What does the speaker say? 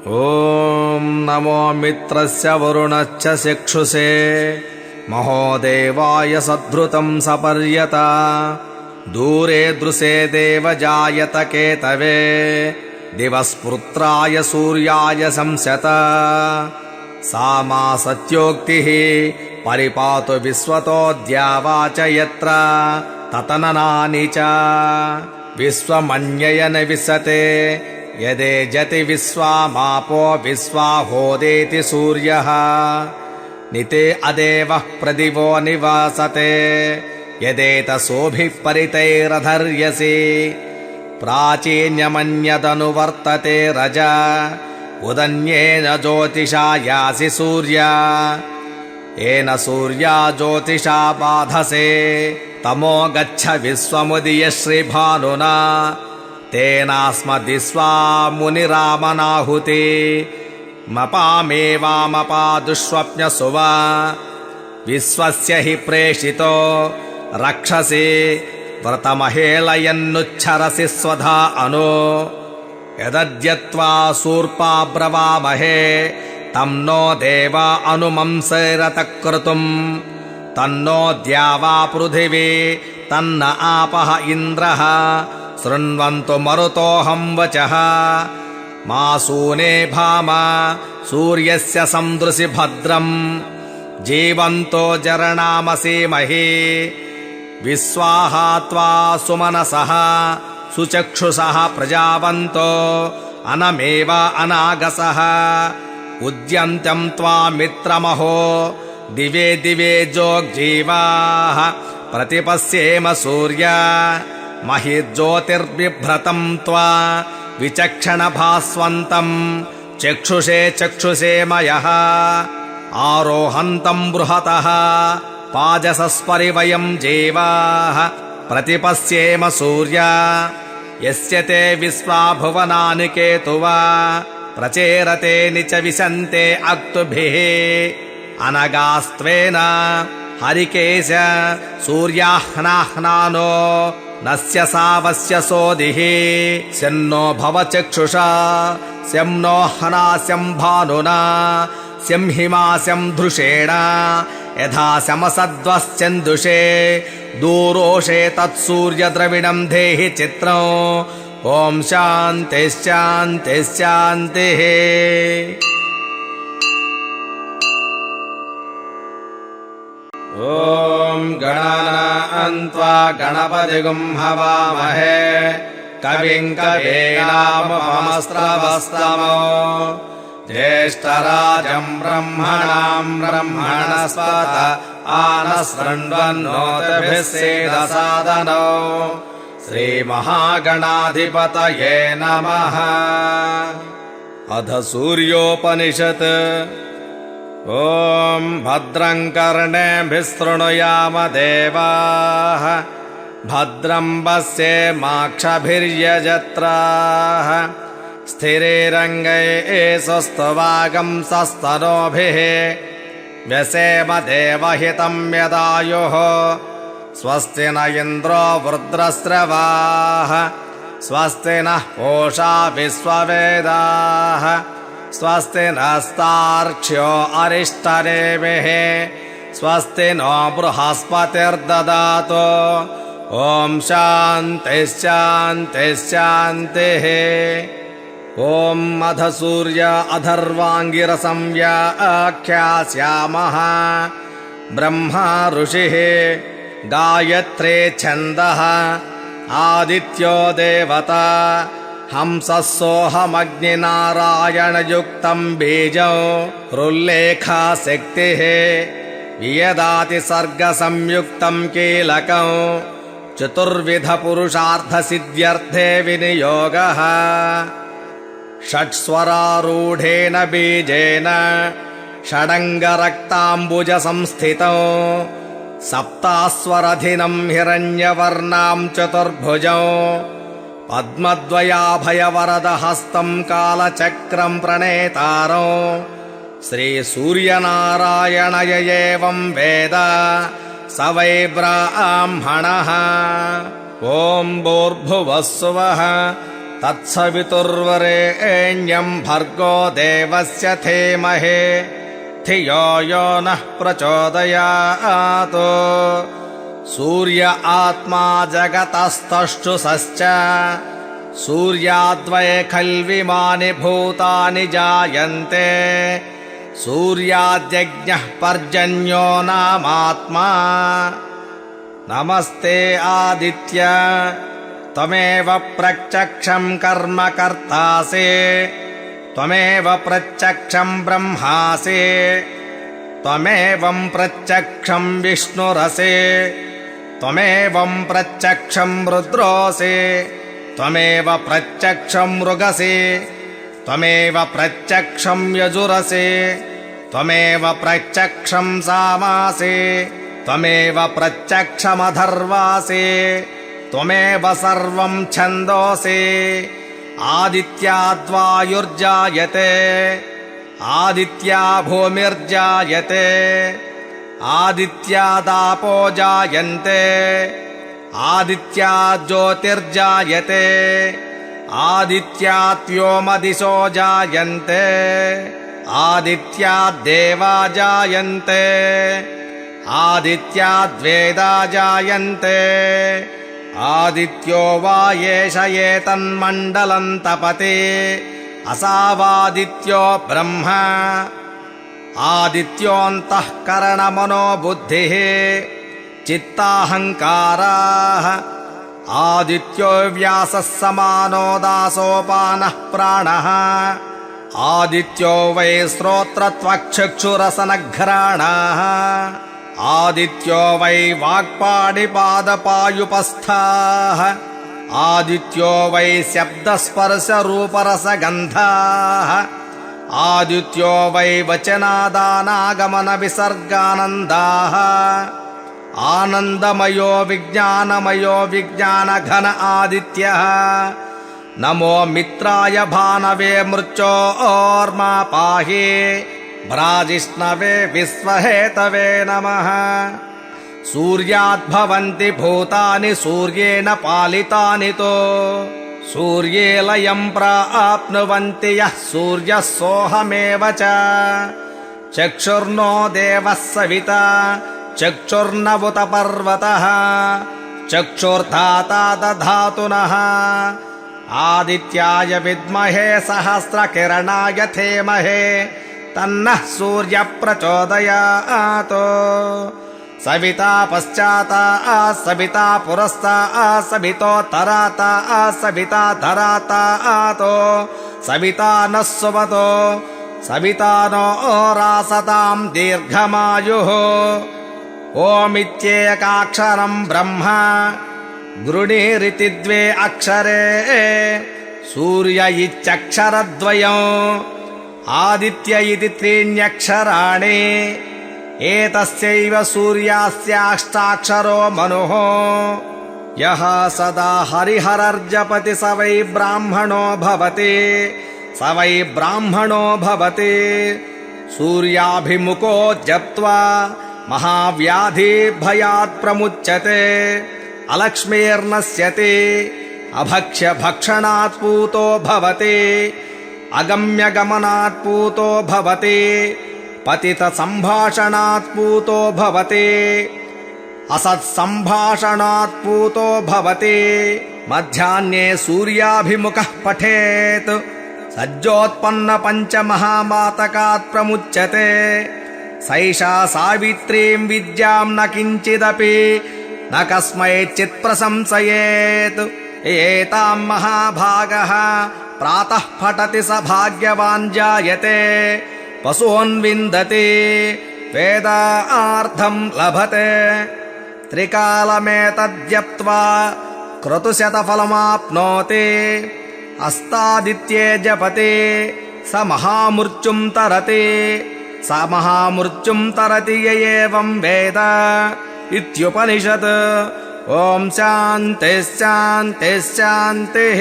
ॐ नमो मित्रस्य वरुणश्च चक्षुषे महोदेवाय सद्भृतं सपर्यता दूरे दृशे देवजायत केतवे दिवस्पुत्राय सूर्याय संशत सा मा सत्योक्तिः परिपातु विश्वतो द्यावा च यत्र ततननानि च विश्वमन्ययन विशते यदे जति विश्वामापो विश्वाहोदेति सूर्यः निते अदेवः प्रदिवो निवासते यदेतसोभिः परितैरधर्यसि प्राचीन्यमन्यदनुवर्तते रज उदन्येन ज्योतिषा यासि सूर्या येन सूर्या ज्योतिषा बाधसे तमो गच्छ विश्वमुदीय श्रीभानुना तेनास्मद्विश्वा मुनिरामनाहुति मपामेवामपादुष्वप्नसुवा विश्वस्य हि प्रेषितो रक्षसि व्रतमहेलयन्नुच्छरसि स्वधा अनु यदद्यत्वा शूर्पा ब्रवामहे तं नो देवा अनुमंसैरतक्रतुम् तन्नो द्यावा पृथिवी तन्न आपः इन्द्रः शृण्वन्तु मरुतोऽहं वचः मासूने भामा सूर्यस्य संदृशि भद्रम् जीवन्तो जरणामसीमहि विश्वाहा त्वा सुमनसः सुचक्षुषः प्रजावन्तो अनमेव अनागसः उद्यन्तं त्वा मित्रमहो दिवे दिवे जोग्जीवाः प्रतिपश्येम सूर्य महिर्ज्योतिर्बिभ्रतं त्वा विचक्षण भास्वन्तं चक्षुषे चक्षुषे मयः आरोहन्तं बृहतः पाजसस्परि वयं जीवाः प्रतिपश्येम सूर्य यस्य ते विश्वा भुवनानि केतुवा प्रचेरते निच विशन्ते अक्तुभिः अनगास्त्वेन हरिकेश सूर्याह्नाह्नानो नस्य सावस्य सोदिः स्यन्नो भव चक्षुषा स्यं नो हनास्यं भानुना स्यं हिमास्यं धृषेण यथा समसद्वश्चन्दुषे दूरोषे तत्सूर्यद्रविणं देहि चित्रम् ॐ शान्तिः शान्तिः शान्तिः। ॐ गणानां त्वा गणपतिगुं हवामहे कविं कवीनामुपमस्रवस्तमो ज्येष्ठराजं ब्रह्मणां ब्रह्मणस्पत आनशृण्वन्नोतिभिः सेदसादनो श्रीमहागणाधिपतये नमः। अथ सूर्योपनिषत्। ॐ भद्रं कर्णेभिः शृणुयाम देवाः भद्रं पश्येमाक्षभिर्यजत्राः स्थिरैरङ्गैः सुस्तवागंसस्तनूभिः व्यसेम देवहितं यदायुः स्वस्ति न इन्द्रो वृत्रस्रवाः स्वस्ति नः पूषा विश्ववेदाः स्वस्ति नस्तार्क्ष्यो अरिष्टनेमिः स्वस्ति नो बृहस्पतिर्ददातु। ॐ शान्तिः शान्तिः शान्तिः। ॐ अध सूर्य अधर्वाङ्गिरसं व्याख्यास्यामः ब्रह्मा ऋषिः गायत्रे छन्दः आदित्यो देवता हंसः सोऽहमग्निनारायणयुक्तं बीजं रुल्लेखा शक्तिः वियदाति सर्गसंयुक्तं कीलकं चतुर्विधपुरुषार्थसिद्ध्यर्थे विनियोगः षट्स्वरारूढेन बीजेन षडङ्गरक्ताम्बुजसंस्थितौ सप्तास्वरधिनं हिरण्यवर्णां चतुर्भुजौ पद्मद्वयाभयवरदहस्तं कालचक्रं प्रणेतारौ श्रीसूर्यनारायणय एवं वेद स वै ब्राह्मणः। ॐ भूर्भुवः स्वः तत्सवितुर्वरेण्यं भर्गो देवस्य धीमहि धियो यो नः प्रचोदयात् सूर्य आत्मा जगतस्तष्टुषश्च सूर्याद्वै खल्विमानि भूतानि जायन्ते सूर्याद्यज्ञः पर्जन्यो नामात्मा नमस्ते आदित्य त्वमेव प्रत्यक्षं कर्म कर्तासि त्वमेव प्रत्यक्षं ब्रह्मासि त्वमेवं प्रत्यक्षं विष्णुरसि त्वमेवं प्रत्यक्षं रुद्रोऽसि त्वमेव प्रत्यक्षं मृगसि त्वमेव प्रत्यक्षं यजुरसि त्वमेव प्रत्यक्षं सामासि त्वमेव प्रत्यक्षमधर्वासि त्वमेव सर्वं छन्दोसि आदित्याद्वायुर्जायते आदित्या भूमिर्जायते आदित्यादापो जायन्ते आदित्या ज्योतिर्जायते आदित्याद्व्योमदिशो जायन्ते आदित्याद्देवा जायन्ते आदित्याद्वेदा जायन्ते आदित्यो वा एष एतन्मण्डलं तपति असावादित्यो ब्रह्म आदित्योऽन्तःकरणमनो बुद्धिः चित्ताहङ्काराः आदित्यो व्यासः समानो दासोपानः प्राणः आदित्यो वै श्रोत्रत्वक्चक्षुरसनघ्राणाः आदित्यो वै वाक्पाणिपादपायुपस्थाः आदित्यो वै शब्दस्पर्शरूपरसगन्धाः आदित्यो वै वचनादानागमनविसर्गानन्दाः आनन्दमयो विज्ञानमयो विज्ञानघन आदित्यः नमो मित्राय भानवे मृत्योर्मा पाहि भ्राजिष्णवे विश्वहेतवे नमः सूर्याद्भवन्ति भूतानि सूर्येण पालितानि तो सूर्ये लयं प्राप्नुवन्ति यः सूर्यः सोऽहमेव च चक्षुर्नो देवः सविता चक्षुर्नवुत पर्वतः चक्षुर्धाता दधातुनः आदित्याय विद्महे सहस्रकिरणाय धीमहि तन्नः सूर्यः प्रचोदयात् सविता पश्चाता सविता पुरस्ता सवितोत्तराता सविता धराता सविता नः सुवतो सविता नो रासतां दीर्घमायुः ओमित्येकाक्षरं ब्रह्म गृणीरिति द्वे अक्षरे सूर्य इत्यक्षरद्वयम् आदित्य इति त्रीण्यक्षराणि एतस्यैव सूर्यास्याष्टाक्षरो मनुः यः सदा हरिहरर्जपति स वै ब्राह्मणो भवति स वै ब्राह्मणो भवति सूर्याभिमुखो जप्त्वा महाव्याधिभयात् प्रमुच्यते अलक्ष्मीर्नश्यति अभक्ष्य भक्षणात् पूतो भवति अगम्यगमनात् पूतो भवति पतितसम्भाषणात् पूतो भवति असत्सम्भाषणात् पूतो भवति मध्याह्ने सूर्याभिमुखः पठेत् सज्जोत्पन्न पञ्चमहामातकात् प्रमुच्यते सैषा सावित्रीं विद्यां न किञ्चिदपि न कस्मैचित् प्रशंसयेत् एतां महाभागः प्रातः पठति स भाग्यवान् जायते पशून् विन्दति वेदार्थं लभते त्रिकालमेतद्यप्त्वा क्रतुशतफलमाप्नोति अस्तादित्ये जपति स महामृत्युं तरति स महामृत्युं तरति य एवं वेद इत्युपनिषत्। ॐ शान्तिः शान्तिः शान्तिः।